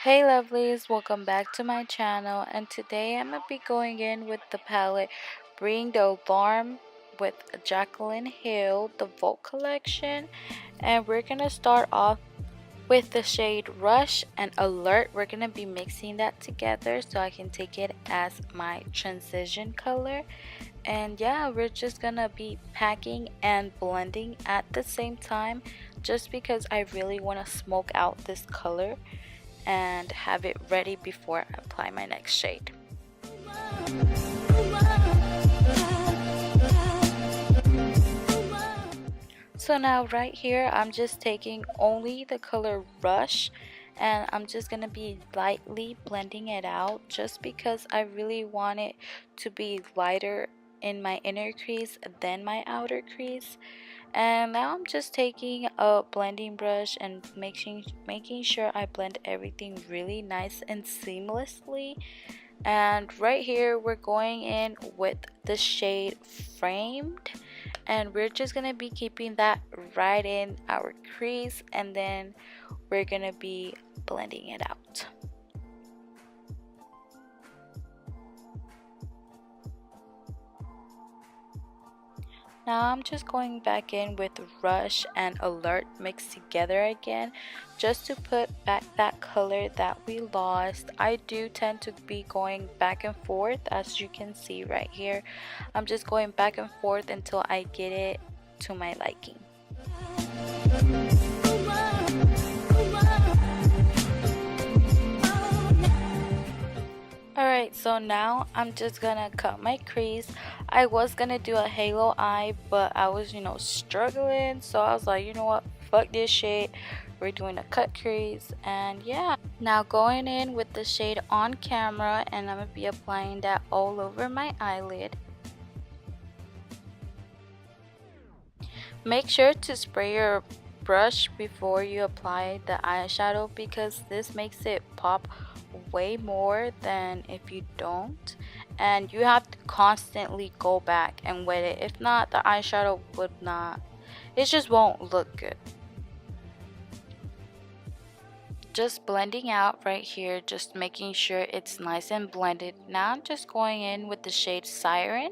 Hey lovelies, welcome back to my channel, and today I'm gonna be going in with the palette Bring the Alarm with Jaclyn Hill, the Vault collection, and we're gonna start off with the shade Rush and Alert. We're gonna be mixing that together so I can take it as my transition color. And yeah, we're just gonna be packing and blending at the same time just because I really want to smoke out this color and have it ready before I apply my next shade. So now right here I'm just taking only the color Rush and I'm just gonna be lightly blending it out just because I really want it to be lighter in my inner crease than my outer crease. And now I'm just taking a blending brush and making sure I blend everything really nice and seamlessly. And right here we're going in with the shade Framed, and we're just gonna be keeping that right in our crease, and then we're gonna be blending it out. Now I'm just going back in with Rush and Alert mixed together again just to put back that color that we lost. I do tend to be going back and forth, as you can see right here. I'm just going back and forth until I get it to my liking. Alright, so now I'm just gonna cut my crease. I was gonna do a halo eye, but I was, struggling. So I was like, you know what? Fuck this shit. We're doing a cut crease. And yeah. Now going in with the shade On Camera, and I'm gonna be applying that all over my eyelid. Make sure to spray your brush before you apply the eyeshadow because this makes it pop way more than if you don't, and you have to constantly go back and wet it. If not, the eyeshadow would not, it just won't look good. Just blending out right here, just making sure it's nice and blended. Now I'm just going in with the shade Siren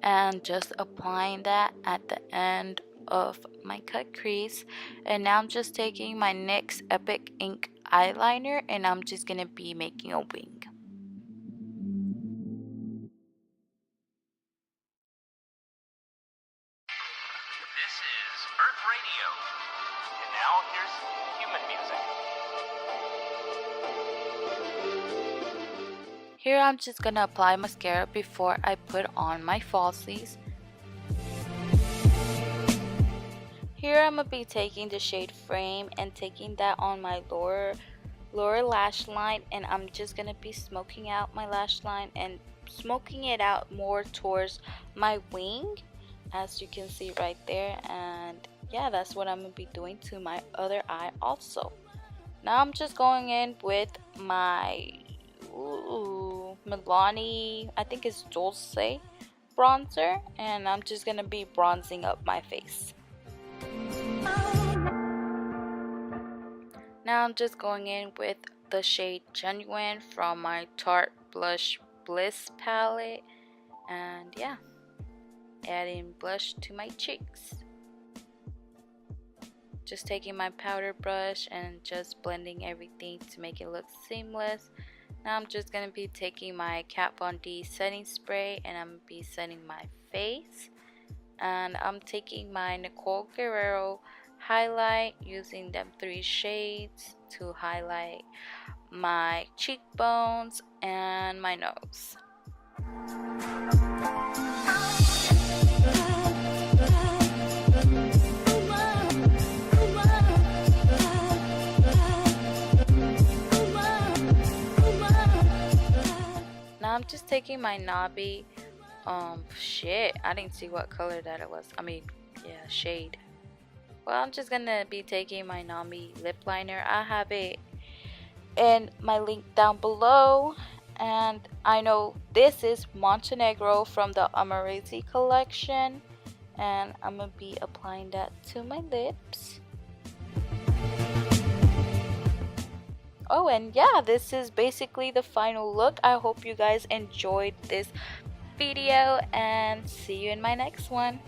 and just applying that at the end of my cut crease. And now I'm just taking my NYX Epic Ink eyeliner and I'm just gonna be making a wing. This is Earth Radio, and now here's human music. Here I'm just gonna apply mascara before I put on my falsies. Here I'm gonna be taking the shade Frame and taking that on my lower lash line, and I'm just gonna be smoking out my lash line and smoking it out more towards my wing, as you can see right there. And yeah, that's what I'm gonna be doing to my other eye also. Now I'm just going in with my Milani, I think it's Dolce bronzer, and I'm just gonna be bronzing up my face. Now I'm just going in with the shade Genuine from my Tarte Blush Bliss palette, and yeah, adding blush to my cheeks. Just taking my powder brush and just blending everything to make it look seamless. Now I'm just going to be taking my Kat Von D setting spray and I'm going to be setting my face. And I'm taking my Nicole Guerrero highlight, using them 3 shades to highlight my cheekbones and my nose. Now I'm just taking my Nabi, shit, I didn't see what color that it was. Shade. Well, I'm just gonna be taking my Nabi lip liner. I have it in my link down below, and I know this is Montenegro from the Amazing collection, and I'm gonna be applying that to my lips. Oh, and yeah, this is basically the final look. I hope you guys enjoyed this video and see you in my next one.